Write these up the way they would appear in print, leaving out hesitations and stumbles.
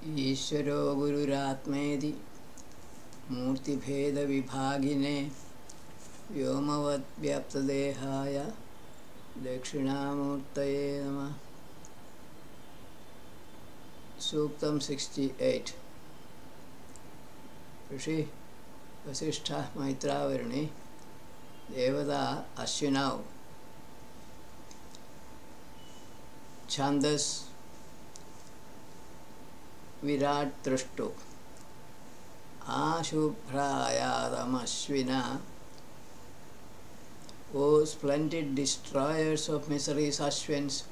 ईश्वरो गुरुरात्मेति मूर्तिभेदविभागिने व्योमवद्व्याप्तदेहाय दक्षिणामूर्तये नमः। सूक्तं 68 ऋषि वसिष्ठः मैत्रावरुणि देवता अश्विनौ छन्दस् Virat दृष्टु आशुभ्रायादमश्विना O splendid destroyers of miseries, Ashwins,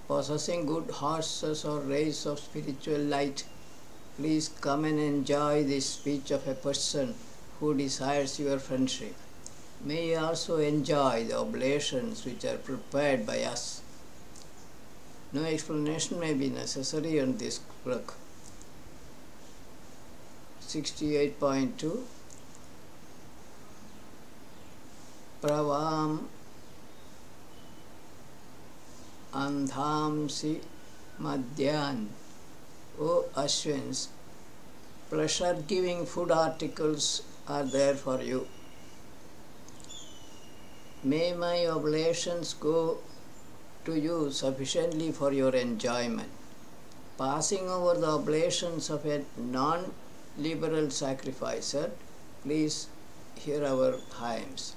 possessing good horses or rays of spiritual light, please come and enjoy this speech of a person who desires your friendship. May you also enjoy the oblations which are prepared by us. No explanation may be necessary on this work. 68.2 Pravam Andhamsi Madhyan. O Ashwins, pleasure-giving food articles are there for you. May my oblations go to you sufficiently for your enjoyment. Passing over the oblations of a non-liberal sacrificer, please hear our hymns.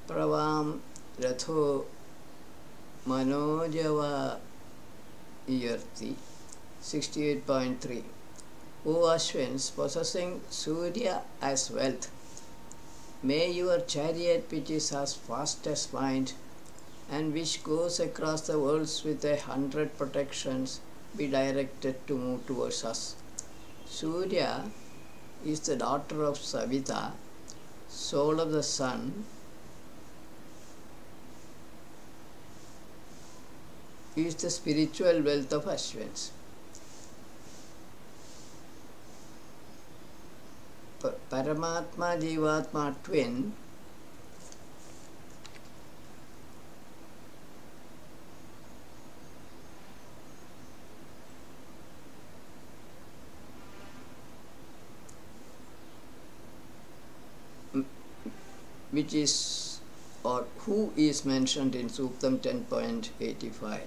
Pravam Ratho Manojava Yarti. 68.3 O Ashwins, possessing Surya as wealth, may your chariot, which is as fast as mind and which goes across the worlds with 100 protections, be directed to move towards us. Surya is the daughter of Savita, soul of the sun, is the spiritual wealth of Ashwins. Paramatma Jivatma twin which is or who is mentioned in Suktam 10.85.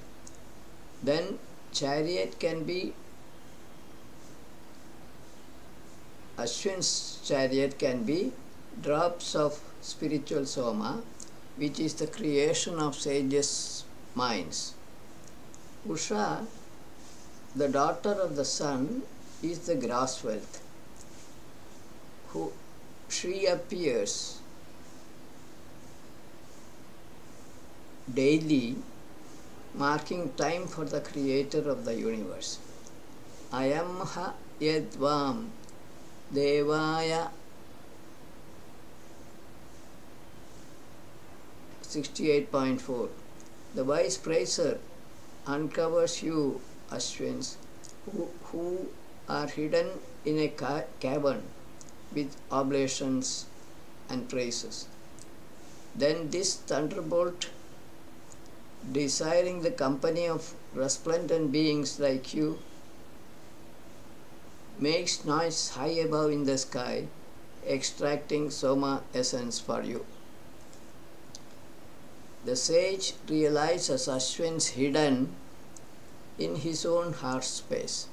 Then chariot can be Ashwin's chariot can be drops of spiritual soma, which is the creation of sages' minds. Usha, the daughter of the sun, is the gross wealth. She appears daily, marking time for the creator of the universe. Ayamha yadvam devaya. 68.4 The wise praiser uncovers you, Ashwins, who are hidden in a cavern with oblations and praises. Then this thunderbolt, desiring the company of resplendent beings like you, makes noise high above in the sky, extracting soma essence for you. The sage realizes Ashwin's hidden in his own heart space.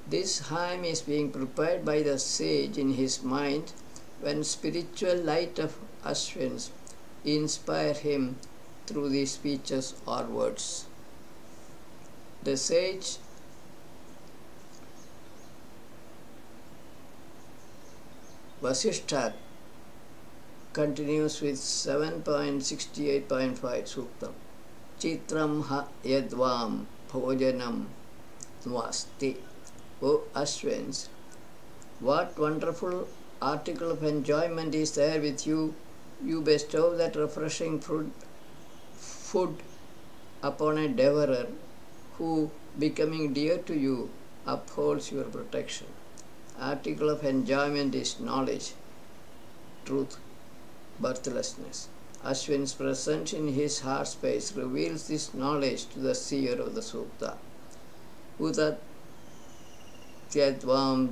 This hymn is being prepared by the sage in his mind when spiritual light of Ashwins inspire him through these speeches or words. The sage Vasishtha continues with 7.68.5 Suktam. Chitram ha yadvam bhojanam nwasti. O Ashwins, what wonderful article of enjoyment is there with you? You bestow that refreshing food upon a devourer who, becoming dear to you, upholds your protection. Article of enjoyment is knowledge, truth, birthlessness. Ashwin's presence in his heart space reveals this knowledge to the seer of the Sukta. Udatyadvam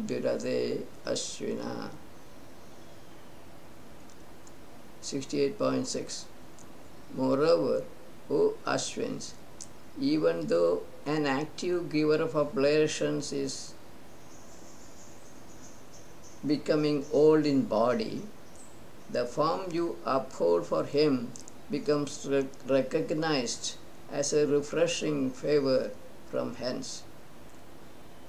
Dirade Ashvina. 68.6. Moreover, O Ashwins, even though an active giver of oblations is becoming old in body, the form you uphold for him becomes recognized as a refreshing favor from hence.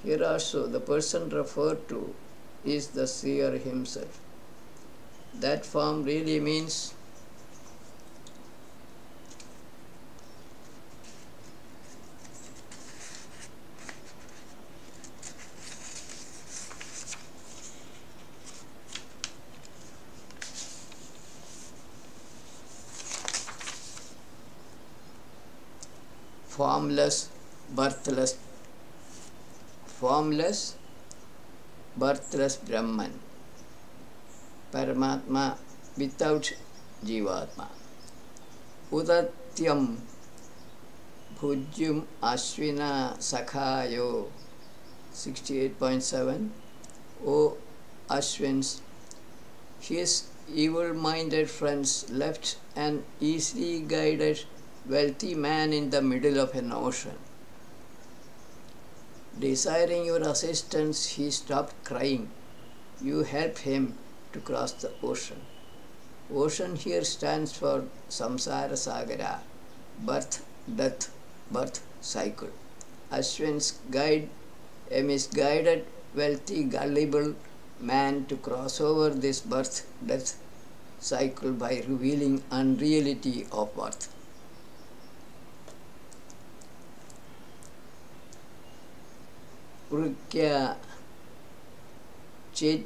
Here also the person referred to is the seer himself. That form really means formless, birthless Brahman, Paramatma without Jivatma. Udatyam Bhujyum Ashvina Sakhayo. 68.7. O Ashwins, his evil-minded friends left an easily guided wealthy man in the middle of an ocean. Desiring your assistance, he stopped crying. You helped him to cross the ocean. Ocean here stands for Samsara Sagara, birth, death, birth cycle. Ashwins guide a misguided, wealthy, gullible man to cross over this birth, death cycle by revealing unreality of birth. Vrikya Chit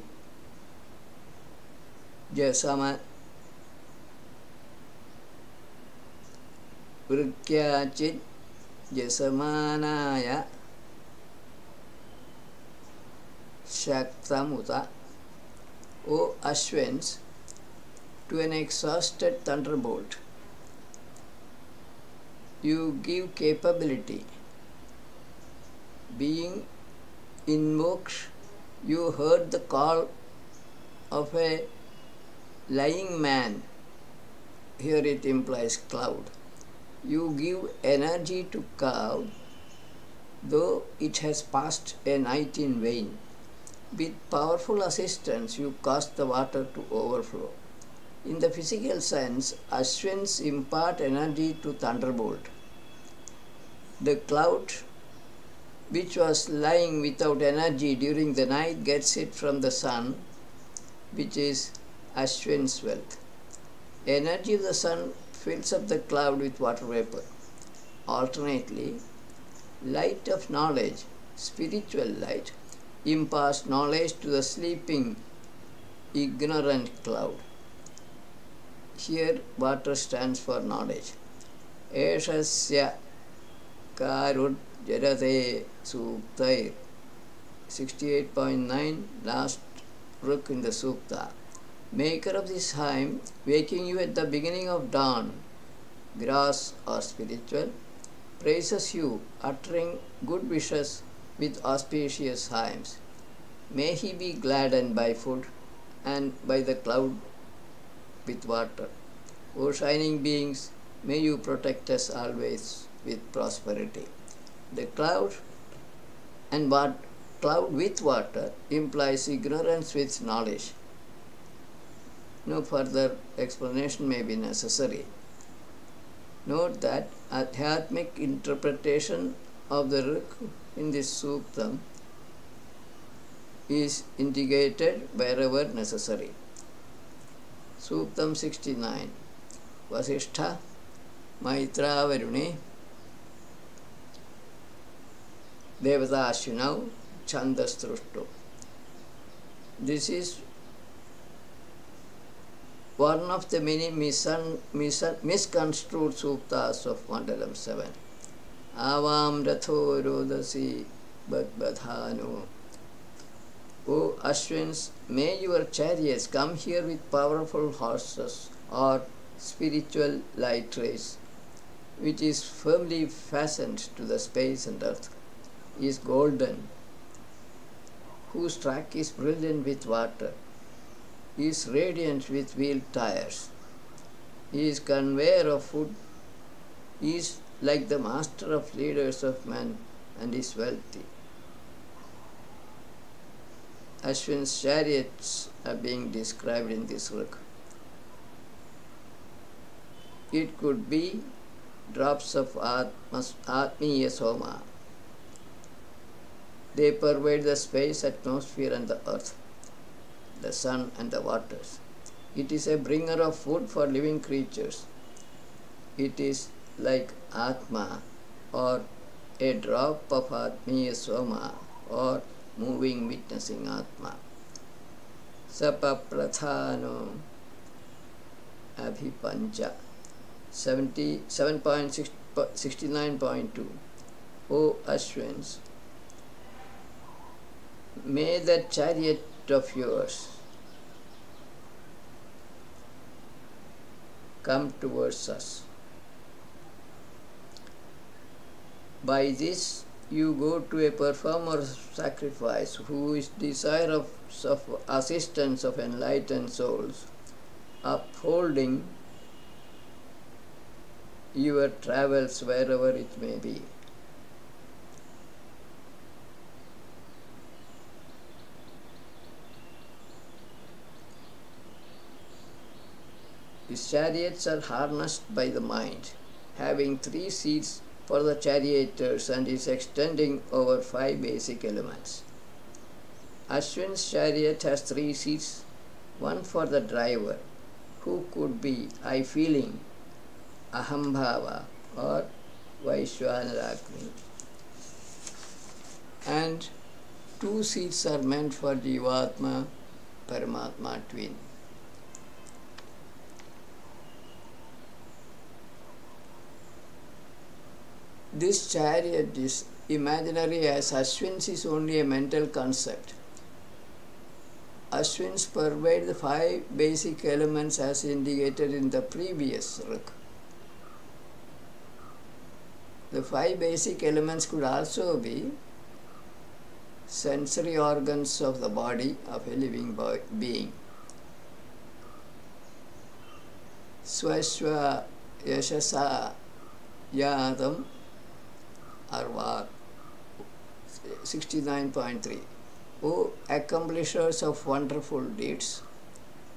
Jasama Vrikya Chit Jasamanaya Shaktamuta. O Ashwins, to an exhausted thunderbolt, you give capability. Being invoked, you heard the call of a lying man. Here it implies cloud. You give energy to cloud, though it has passed a night in vain. With powerful assistance, you cause the water to overflow. In the physical sense, Ashwins impart energy to thunderbolt. The cloud, which was lying without energy during the night, gets it from the sun, which is Ashwin's wealth. Energy of the sun fills up the cloud with water vapor. Alternately, light of knowledge, spiritual light, imparts knowledge to the sleeping, ignorant cloud. Here, water stands for knowledge. Eshasya Karud Jarade Suktair. 68.9, last rook in the Sukta. Maker of this hymn, waking you at the beginning of dawn, gross or spiritual, praises you, uttering good wishes with auspicious hymns. May he be gladdened by food and by the cloud with water. O shining beings, may you protect us always with prosperity. The cloud and cloud with water implies ignorance with knowledge. No further explanation may be necessary. Note that Adhyatmic interpretation of the Rik in this Suktam is indicated wherever necessary. Suktam 69. Vasishtha Maitra Varuni Devata Ashwinau Chandas Trushto. This is one of the many misconstrued suktas of Mandalam 7. Avam Ratho Rodasi Badbadhanu. O Ashwins, may your chariots come here with powerful horses or spiritual light rays, which is firmly fastened to the space and earth. is golden, whose track is brilliant with water, is radiant with wheeled tires. He is conveyor of food, he is like the master of leaders of men, and is wealthy. Ashwin's chariots are being described in this work. It could be drops of Atmiya Soma. They pervade the space, atmosphere and the earth, the sun and the waters. It is a bringer of food for living creatures. It is like Atma, or a drop of Atmiya Soma, or moving, witnessing Atma. Sapaprathano Abhipancha 7.69.2. O Ashwins, may that chariot of yours come towards us. By this you go to a performer of sacrifice who is desirous of assistance of enlightened souls, upholding your travels wherever it may be. His chariots are harnessed by the mind, having 3 seats for the charioteers, and is extending over 5 basic elements. Ashwin's chariot has 3 seats, one for the driver, who could be I feeling, Ahambhava or Vaishwanaragni, and 2 seats are meant for Jivatma, Paramatma twin. This chariot is imaginary, as Ashwins is only a mental concept. Ashwins pervade the 5 basic elements as indicated in the previous Rik. The 5 basic elements could also be sensory organs of the body of a living being. Swashva Yashasa Yadam Arvar 69.3. O accomplishers of wonderful deeds,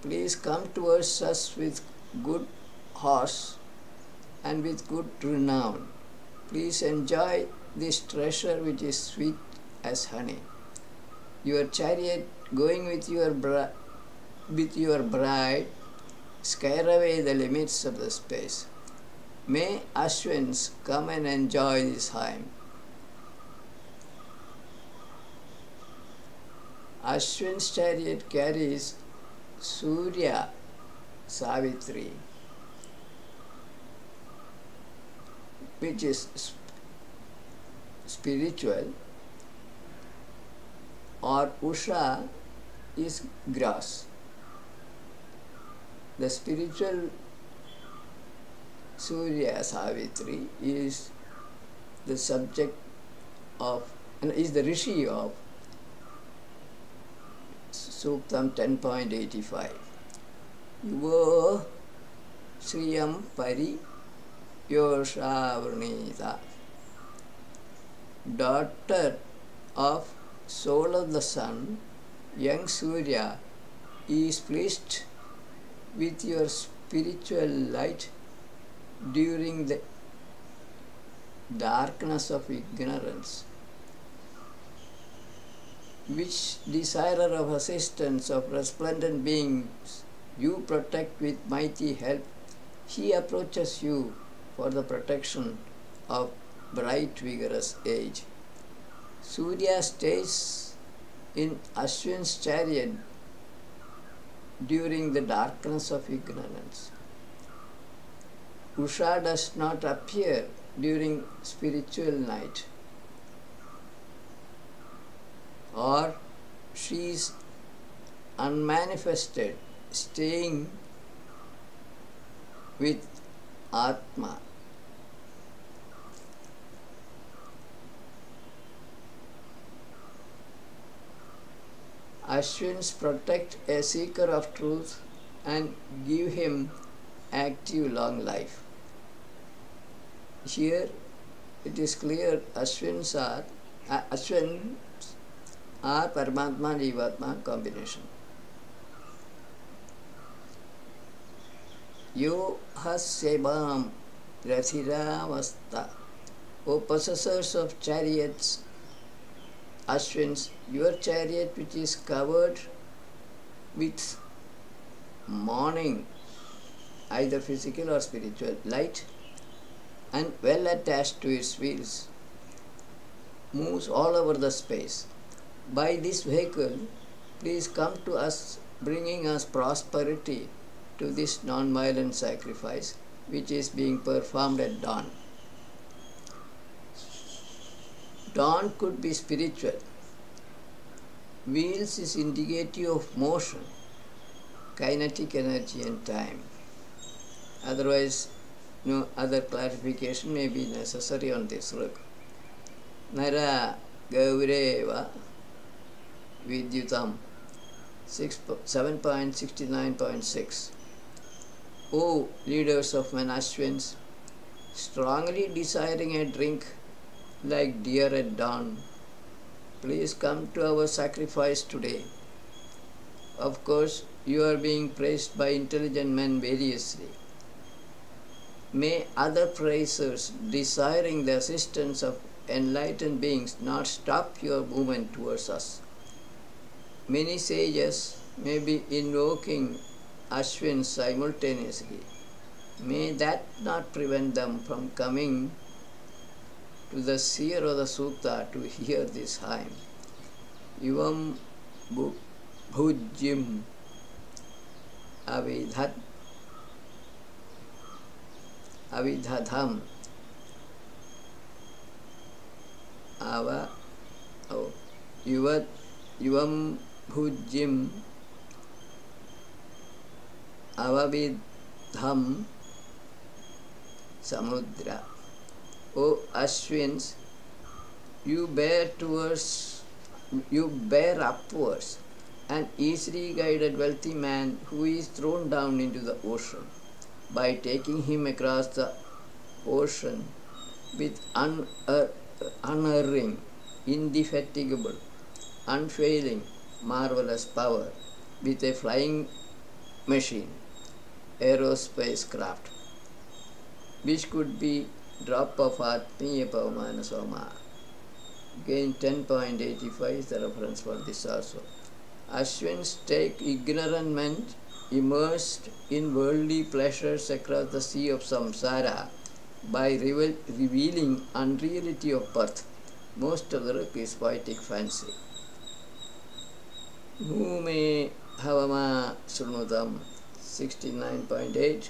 please come towards us with good horse and with good renown. Please enjoy this treasure which is sweet as honey. Your chariot going with your bride scare away the limits of the space. May Ashwins come and enjoy this time. Ashwin's chariot carries Surya Savitri, which is spiritual, or Usha is grass. The spiritual Surya Savitri is the subject of, and is the Rishi of Suktam 10.85. Yuvo Sriyam Pari Yoshavranita, daughter of soul of the sun, young Surya is pleased with your spiritual light during the darkness of ignorance. Which desirer of assistance of resplendent beings you protect with mighty help, he approaches you for the protection of bright vigorous age. Surya stays in Ashwin's chariot during the darkness of ignorance. Usha does not appear during spiritual night, or she is unmanifested, staying with Atma. Ashwins protect a seeker of truth and give him active long life. Here it is clear Ashwins are Paramatma Jivatma combination. Yo Hasyabam Rathiravasta. O possessors of chariots, Ashwins, your chariot which is covered with morning, either physical or spiritual light, and well attached to its wheels, moves all over the space. By this vehicle, please come to us, bringing us prosperity to this non-violent sacrifice which is being performed at dawn. Dawn could be spiritual. Wheels is indicative of motion, kinetic energy and time. Otherwise, no other clarification may be necessary on this look. Nara Gaureva Vidyutam 7.69.6. O leaders of Ashwins, strongly desiring a drink like deer at dawn, please come to our sacrifice today. Of course, you are being praised by intelligent men variously. May other praisers desiring the assistance of enlightened beings not stop your movement towards us. Many sages may be invoking Ashwins simultaneously. May that not prevent them from coming to the seer of the sutta to hear this hymn. Ivam bhujim avidhadham ava ivam bhujim avavidham samudra. O Ashwins, you bear upwards an easily guided wealthy man who is thrown down into the ocean. By taking him across the ocean with unerring, indefatigable, unfailing, marvelous power, with a flying machine, aerospace craft, which could be drop of Atmiya Pavamana Soma. Again 10.85 is the reference for this also. Ashwins take ignorant men immersed in worldly pleasures across the sea of samsara by revealing unreality of birth. Most of the work is poetic fancy. Mume Havama Sunutam 69.8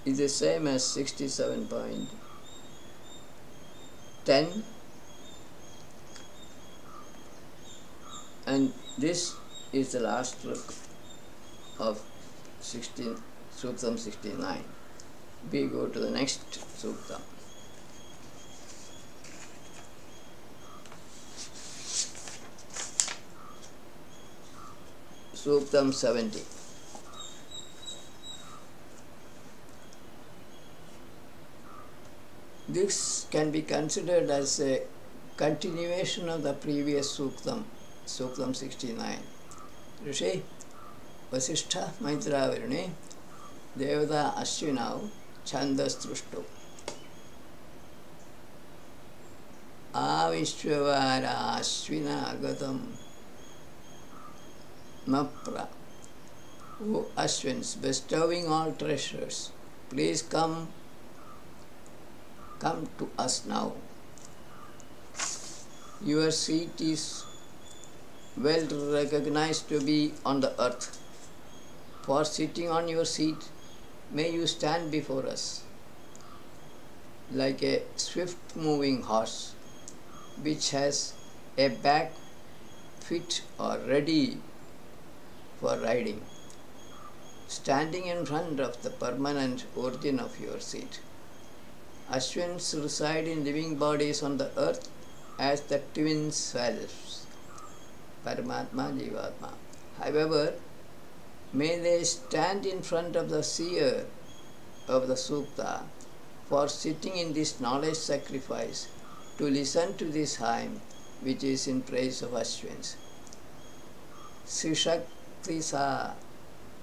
is the same as 67.10, and this is the last look of Suktam 69. We go to the next Suktam. Suktam 70. This can be considered as a continuation of the previous Suktam, Suktam 69. Rishi, Vasishtha Maitravani, Devata Ashwinau, Chandas Trushtu. Avishwavara Ashwina Agatam Mapra. O Ashwins, bestowing all treasures, please come to us now. Your seat is well recognized to be on the earth. For sitting on your seat, may you stand before us like a swift moving horse which has a back fit or ready for riding, standing in front of the permanent origin of your seat. Ashwins reside in living bodies on the earth as the twin selves. Paramatma, Jivatma. However, may they stand in front of the seer of the Sukta for sitting in this knowledge sacrifice to listen to this hymn which is in praise of Ashwins. Srishakti Sa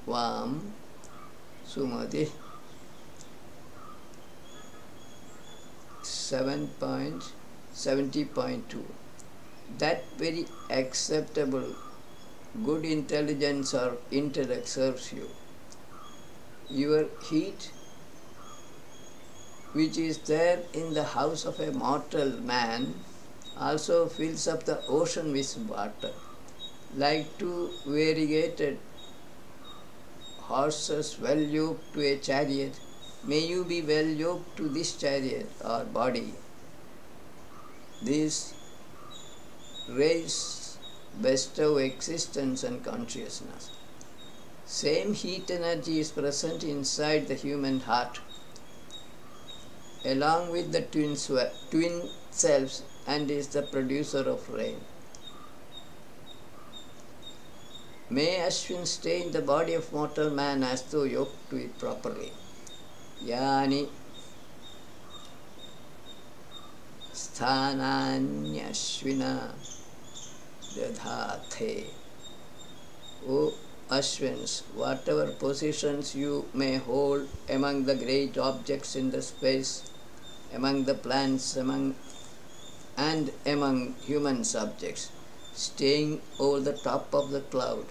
Vam Sumati 7.70.2. That very acceptable good intelligence or intellect serves you. Your heat, which is there in the house of a mortal man, also fills up the ocean with water. Like two variegated horses well yoked to a chariot, may you be well yoked to this chariot or body. These rays bestow existence and consciousness. Same heat energy is present inside the human heart, along with the twin selves, and is the producer of rain. May Ashwin stay in the body of mortal man as though yoked to it properly. Yani sthananyashvina dadhathe. O Ashwins, whatever positions you may hold among the great objects in the space, among the plants, among human subjects, staying over the top of the cloud,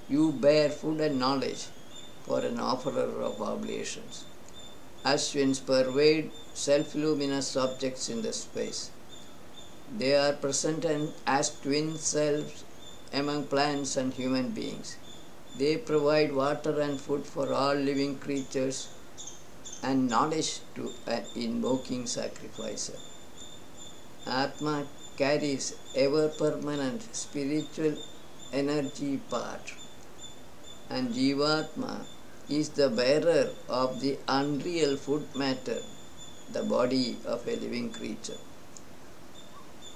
you bear food and knowledge for an offerer of oblations. Ashwins pervade self-luminous objects in the space. They are present as twin selves among plants and human beings. They provide water and food for all living creatures and knowledge to an invoking sacrificer. Atma carries ever-permanent spiritual energy part, and Jivatma is the bearer of the unreal food matter, the body of a living creature.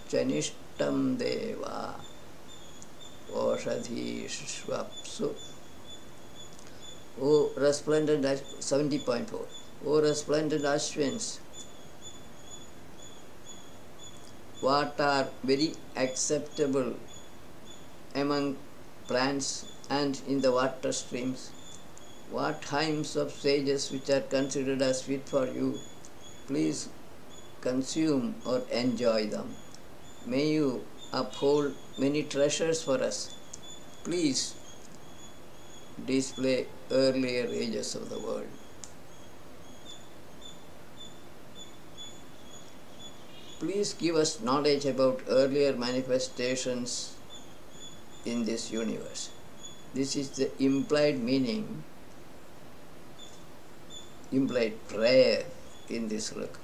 Chanishtam Deva Oshadhi Shvapsu. O resplendent 70.4. O resplendent Ashwins, what are very acceptable among plants and in the water streams? What hymns of sages which are considered as fit for you? Please consume or enjoy them. May you uphold many treasures for us. Please display earlier ages of the world. Please give us knowledge about earlier manifestations in this universe. This is the implied meaning, implied prayer in this look.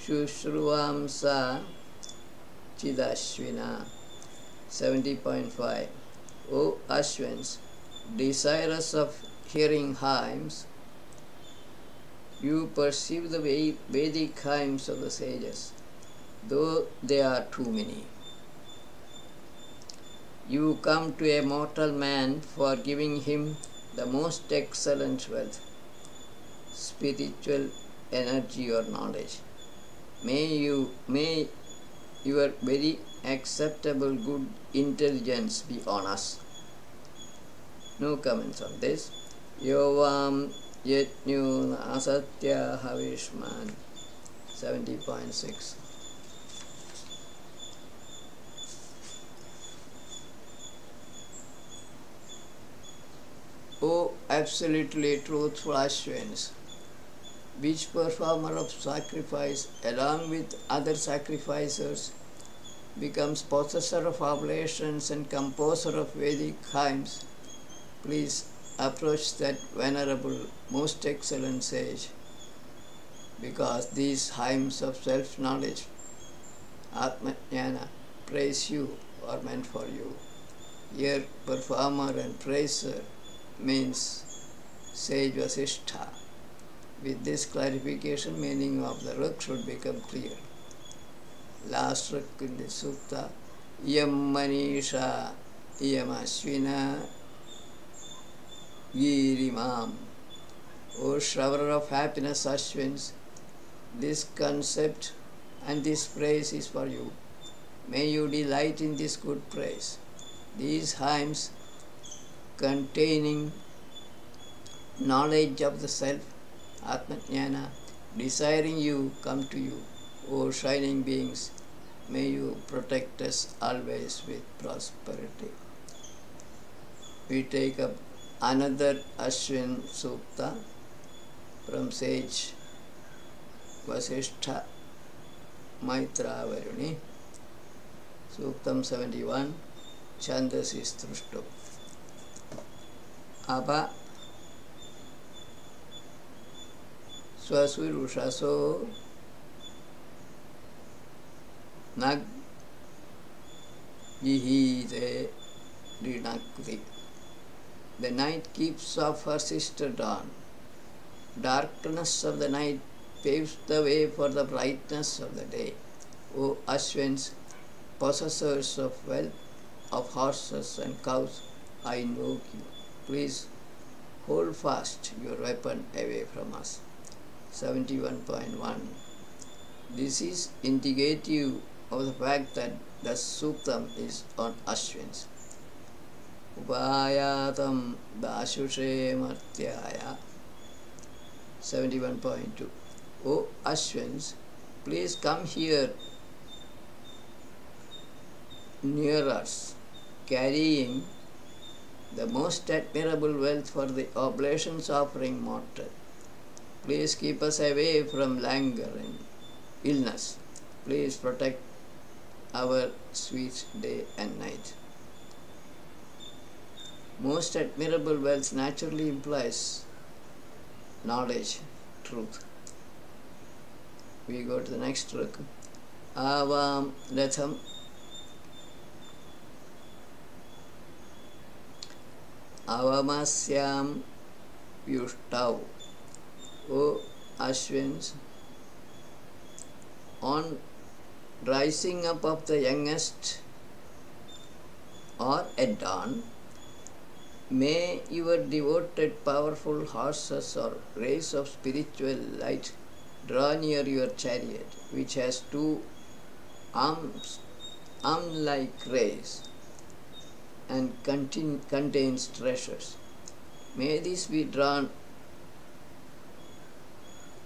Shushruvamsa Chidashvina 70.5. O Ashwins, desirous of hearing hymns, you perceive the Vedic hymns of the sages, though they are too many. You come to a mortal man for giving him the most excellent wealth, spiritual energy or knowledge. May your very acceptable good intelligence be on us. No comments on this. Yovam Yetnyu Asatya Havishman 70.6. O absolutely truthful Ashwins, which performer of sacrifice along with other sacrificers becomes possessor of oblations and composer of Vedic hymns, please approach that venerable, most excellent sage, because these hymns of self-knowledge, Atmajnana, praise you or meant for you. Here, performer and praiser means sage Vasishtha. With this clarification, meaning of the ruk should become clear. last rak in the sukta, Yam Manisha, Yam Ashwina, Girimam. O shower of happiness, Ashwins, this concept and this praise is for you. May you delight in this good praise. These hymns containing knowledge of the self, Atmajnana, desiring you, come to you. O shining beings, may you protect us always with prosperity. We take up another Ashwin Sukta from sage Vasishtha Maitra Varuni. Suktam 71, Chandas is Trushto. Apa Swasvirushaso Nag Yihide Rinakti. The night keeps off her sister dawn. Darkness of the night paves the way for the brightness of the day. O Ashwins, possessors of wealth, of horses and cows, I invoke you. Please hold fast your weapon away from us. 71.1. This is indicative of the fact that the Suktam is on Ashwins. Upayatam Dashushe Martyaya. 71.2. O Ashwins, please come here near us, carrying the most admirable wealth for the oblations offering mortal. Please keep us away from languor and illness. Please protect our sweet day and night. Most admirable wealth naturally implies knowledge, truth. We go to the next stroke. Avam Ratham Avamasyam Yushtav. O Ashwins, on rising up of the youngest or at dawn, may your devoted powerful horses or rays of spiritual light draw near your chariot, which has two arms, arm-like rays, and contains treasures. May these be drawn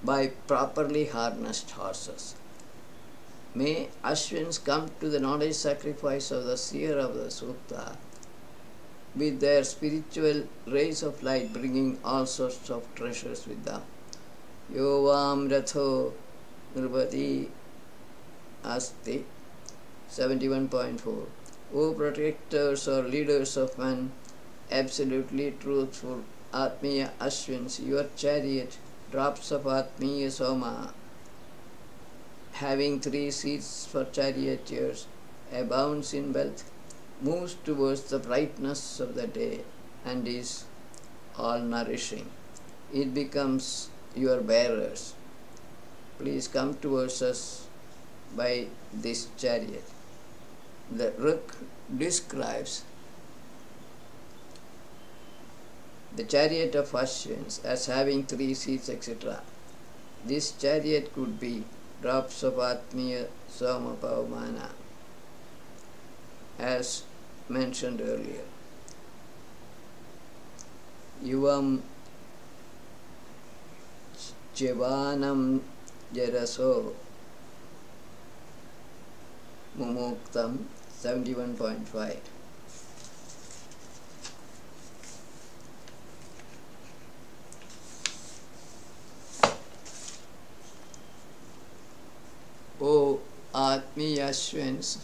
by properly harnessed horses. May Ashwins come to the knowledge sacrifice of the seer of the Sukta with their spiritual rays of light, bringing all sorts of treasures with them. Yovam Ratho Nirvati Asti. 71.4. O protectors or leaders of men, absolutely truthful Atmiya Ashwins, your chariot, drops of Atmiya Soma, having 3 seats for charioteers, abounds in wealth, moves towards the brightness of the day, and is all nourishing. It becomes your bearers. Please come towards us by this chariot. The Ruk describes the chariot of Ashwins as having 3 seats, etc. This chariot could be drops of Atmiya Soma Pavamana, as mentioned earlier. Yuvam Jivanam Jaraso Mumuktam. 71.5. O Atmiya Ashwins,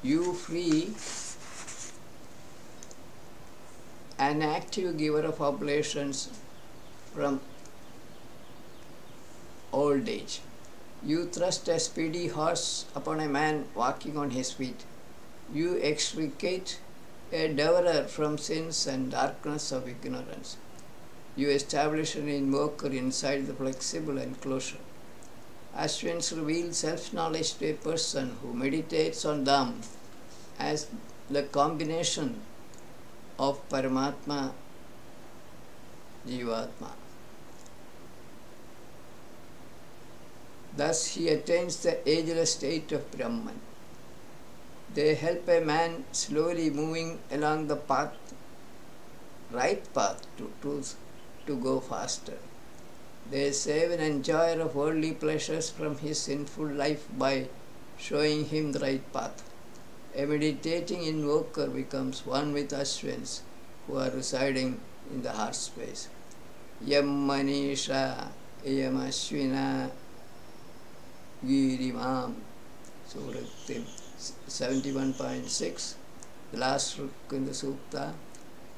you free an active giver of oblations from old age. You thrust a speedy horse upon a man walking on his feet. You extricate a devourer from sins and darkness of ignorance. You establish an invoker inside the flexible enclosure. Ashwins reveal self-knowledge to a person who meditates on them as the combination of Paramatma, Jivatma. Thus he attains the ageless state of Brahman. They help a man slowly moving along the path, right path to truth, to go faster. They save an enjoyer of worldly pleasures from his sinful life by showing him the right path. A meditating invoker becomes one with Ashwins who are residing in the heart space. Yam Manisha Yam Ashwina Girimam. Surat 71.6, the last ruk in the Sukta,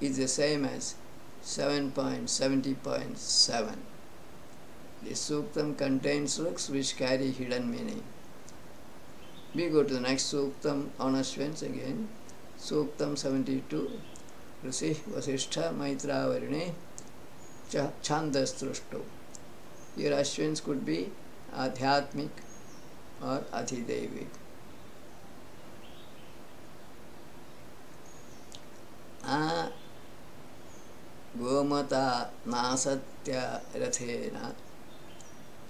is the same as 7.70.7. This Suktam contains ruks which carry hidden meaning. We go to the next Suktam on Ashwins again. Suktam 72. Rishi Vasishtha Maitra Varine Chandas Trushto. Here Ashwins could be Adhyatmik or Adhidevik. A Gomata Nasatya Rathena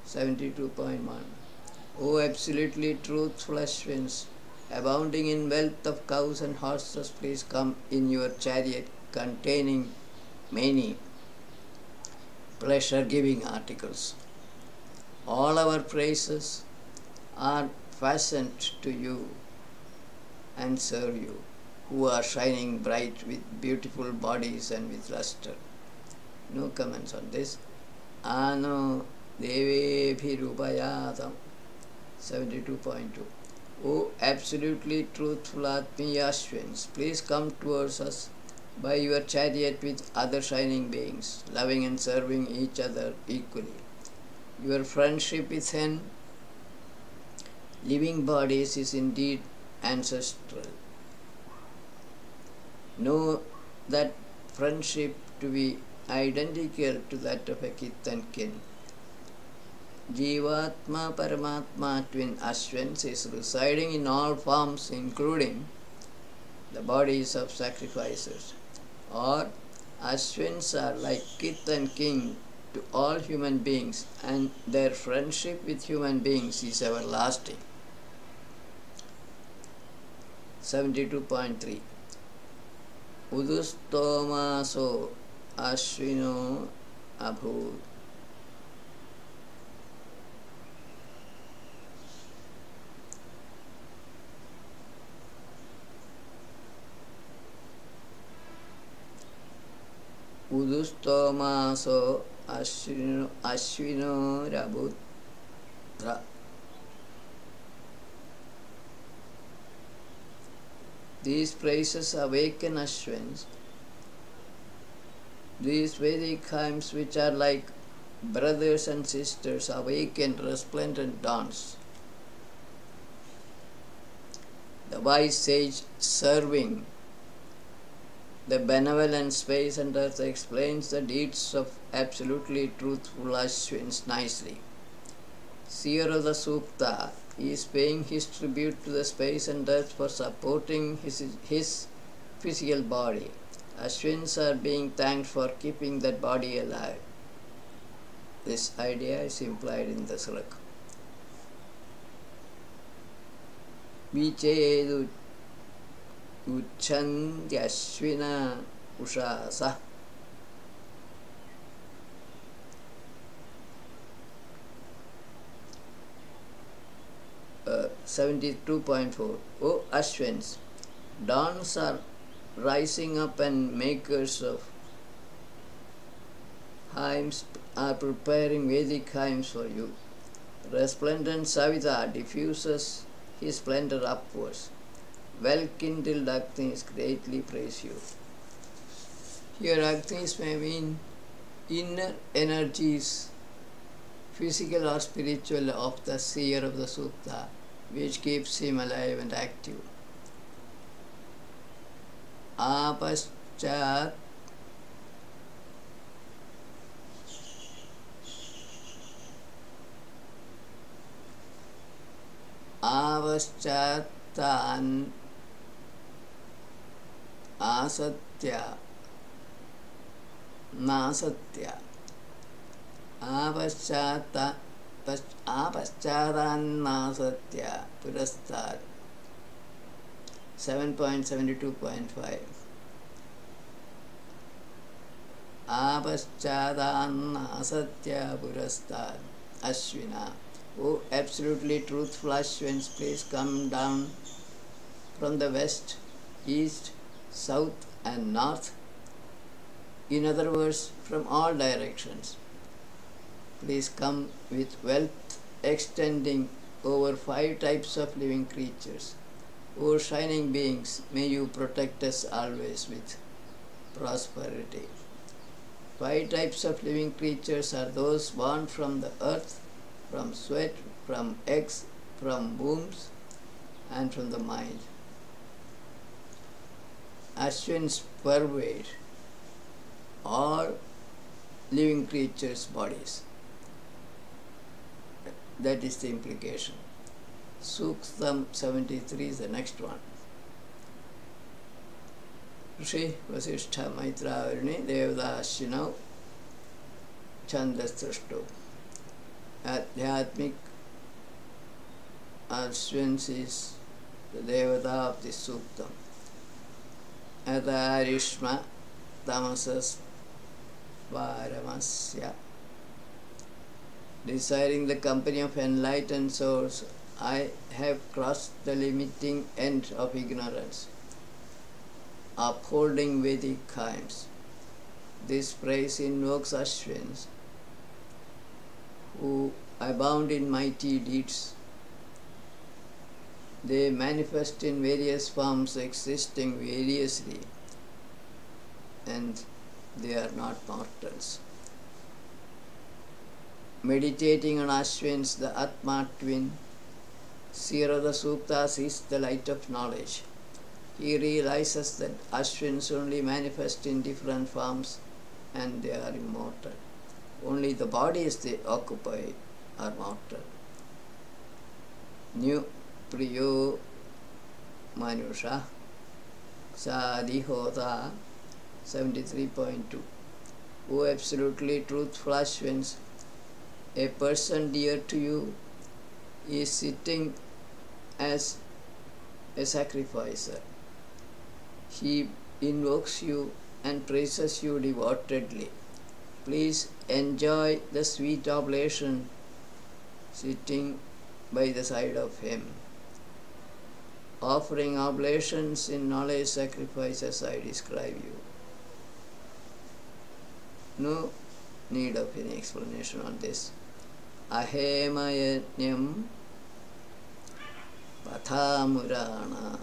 72.1. O absolutely truthful Ashwins, abounding in wealth of cows and horses, please come in your chariot containing many pleasure-giving articles. All our praises are fastened to you and serve you, who are shining bright with beautiful bodies and with luster. No comments on this. Ano Devebhirupayatam 72.2. O absolutely truthful Atmiya Ashwins, please come towards us by your chariot with other shining beings, loving and serving each other equally. Your friendship with living bodies is indeed ancestral. Know that friendship to be identical to that of a kith and kin. Jivatma Paramatma twin Ashwins is residing in all forms, including the bodies of sacrificers. Or Ashwins are like kith and kin to all human beings, and their friendship with human beings is everlasting. 72.3. Udustomaso Ashwino Abhu. Udustomaso Ashwino Rabudra. These praises awaken Ashwins. These Vedic hymns, which are like brothers and sisters, awaken resplendent dawns. The wise sage serving the benevolent space and earth explains the deeds of absolutely truthful Ashwins nicely. Seer of the Sukta is paying his tribute to the space and earth for supporting his physical body. Ashwins are being thanked for keeping that body alive. This idea is implied in the slok. Vichedu Uchandyashvina Ushasa. Uh, 72.4. O Ashwins, dawns are rising up and makers of hymns are preparing Vedic hymns for you. Resplendent Savita diffuses his splendor upwards. Well-kindled Agnis greatly praise you. Here Agnis may mean inner energies, physical or spiritual, of the seer of the Sukta, which keeps him alive and active. Apaschat आपश्चात्तान् आसत्य Nasatya आपश्चातान्नासत्य पुरस्तात् 7.72.5 आपश्चातान्नासत्य पुरस्तात् Ashwina. O absolutely truthful Ashwins, please come down from the west, east, south and north. In other words, from all directions. Please come with wealth extending over 5 types of living creatures. O shining beings, may you protect us always with prosperity. 5 types of living creatures are those born from the earth, from sweat, from eggs, from wombs, and from the mind. Ashwins pervade all living creatures' bodies. That is the implication. Suktam 73 is the next one. Rishi Vasishtha Maitra Varuni Devada Ashwinau Chandastrashto. Adhyatmic Ashwins is the Devada of the Suktam. Adarishma Tamasas Varamasya. Desiring the company of enlightened souls, I have crossed the limiting end of ignorance, upholding Vedic hymns. This praise invokes Ashwins, who abound in mighty deeds. They manifest in various forms, existing variously, and they are not mortals. Meditating on Ashwins, the Atma twin, seer of the Suktas is the light of knowledge. He realizes that Ashwins only manifest in different forms and they are immortal. Only the bodies they occupy are mortal. New Priyo Manusha Sadihota 73.2. O absolutely truthful Ashwins, a person dear to you is sitting as a sacrificer. He invokes you and praises you devotedly. Please enjoy the sweet oblation sitting by the side of him. Offering oblations in knowledge sacrifices I describe you. No need of any explanation on this. Ahemayanyam Pathamurana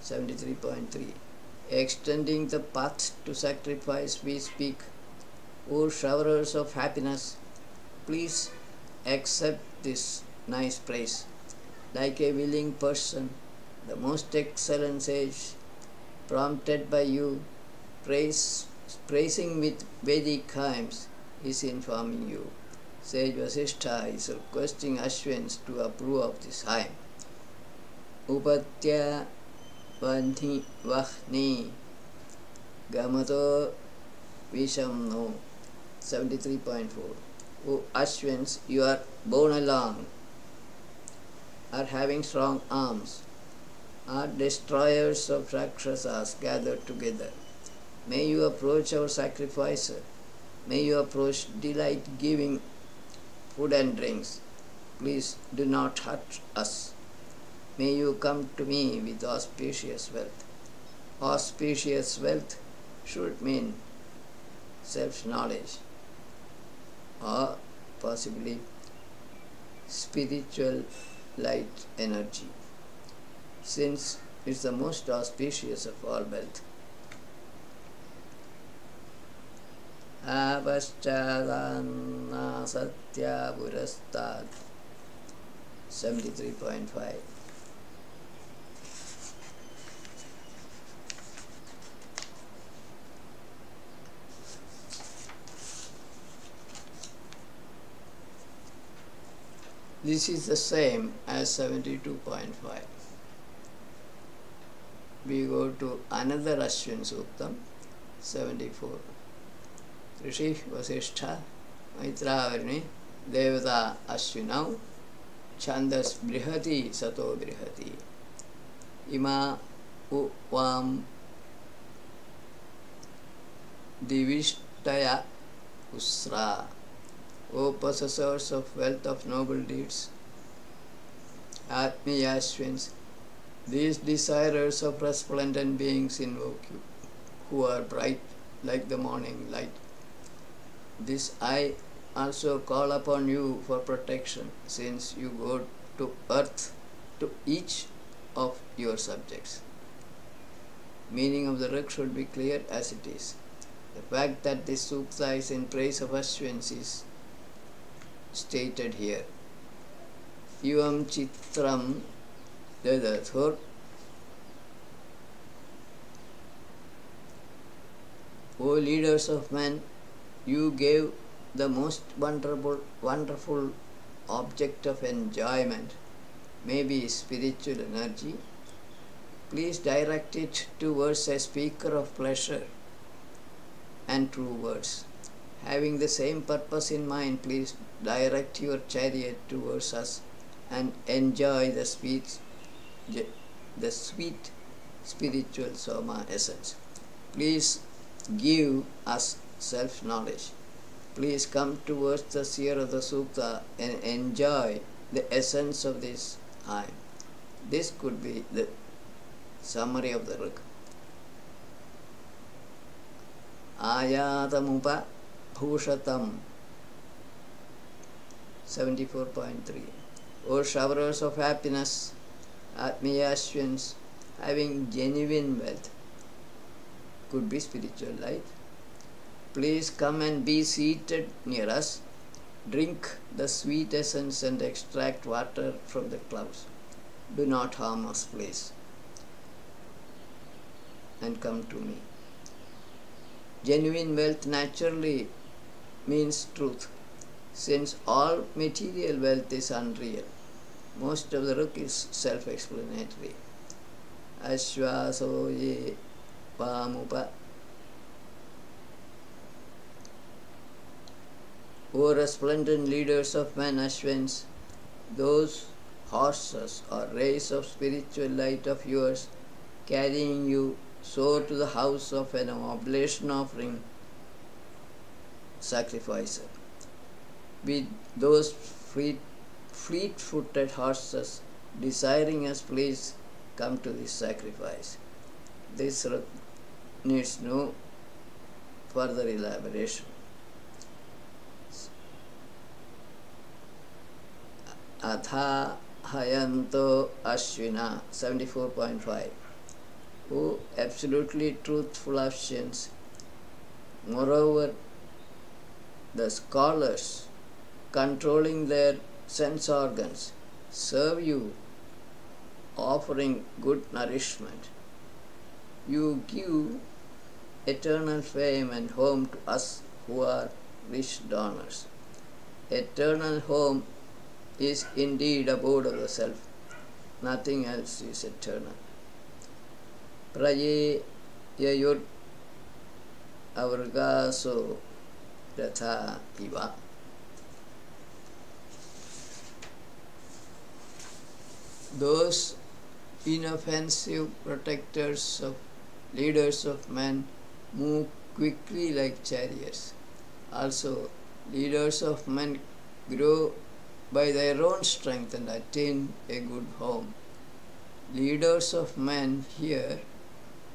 73.3. Extending the path to sacrifice we speak. O showerers of happiness, please accept this nice praise. Like a willing person, the most excellent sage, prompted by you, praising with Vedic hymns, is informing you. Sage Vasishtha is requesting Ashwins to approve of this hymn. Upatya Vahni Vahni Gamato Vishamno 73.4. O Ashwins, you are borne along, are having strong arms, are destroyers of Rakshasas gathered together. May you approach our sacrificer. May you approach delight-giving food and drinks. Please do not hurt us. May you come to me with auspicious wealth. Auspicious wealth should mean self-knowledge or possibly spiritual light energy, since it's the most auspicious of all wealth. Avaschadana Satya Purastad 73.5. This is the same as 72.5. We go to another Ashwin Suktam, 74. Rishi Vasishtha Maitravarni Devata Ashwinau Chandas Brihati Sato Brihati Ima Uvam Divishtaya Usra. O possessors of wealth of noble deeds, Atmiya Ashwins, these desirers of resplendent beings invoke you, who are bright like the morning light. This I also call upon you for protection, since you go to earth to each of your subjects. Meaning of the Rig should be clear as it is. The fact that this sukta is in praise of Ashwins is stated here. Ivam Chitram Dadathur. O leaders of men, you gave the most wonderful object of enjoyment, maybe spiritual energy. Please direct it towards a speaker of pleasure and true words. Having the same purpose in mind, please direct your chariot towards us and enjoy the sweet spiritual Soma essence. Please give us self-knowledge. Please come towards the seer of the Sukta and enjoy the essence of this hymn. This could be the summary of the Rig. Ayatamupa Bhushatam 74.3. O showerers of happiness, Atmiya Ashwins, having genuine wealth, could be spiritual life. Please come and be seated near us. Drink the sweet essence and extract water from the clouds. Do not harm us, please, and come to me. Genuine wealth naturally means truth, since all material wealth is unreal. Most of the Rig is self-explanatory. Ashvaso ye pamupa. O resplendent leaders of men, Ashwins, those horses or rays of spiritual light of yours carrying you soar to the house of an oblation offering sacrificer. With those fleet-footed horses desiring us, please come to this sacrifice. This needs no further elaboration. Atha Hayanto Ashwina 74.5. O absolutely truthful Ashwins, moreover, the scholars controlling their sense organs serve you, offering good nourishment. You give eternal fame and home to us who are rich donors. Eternal home is indeed abode of the self. Nothing else is eternal. Praye yayur avargaso ratha iva. Those inoffensive protectors of leaders of men move quickly like chariots. Also, leaders of men grow by their own strength and attain a good home. Leaders of men here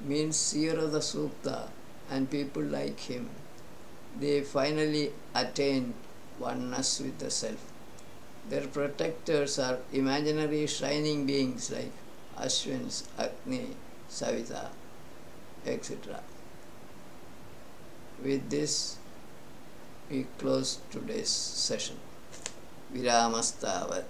means seer of the Sukta and people like him. They finally attain oneness with the self. Their protectors are imaginary shining beings like Ashwins, Agni, Savita, etc. With this, we close today's session. Viramastavat.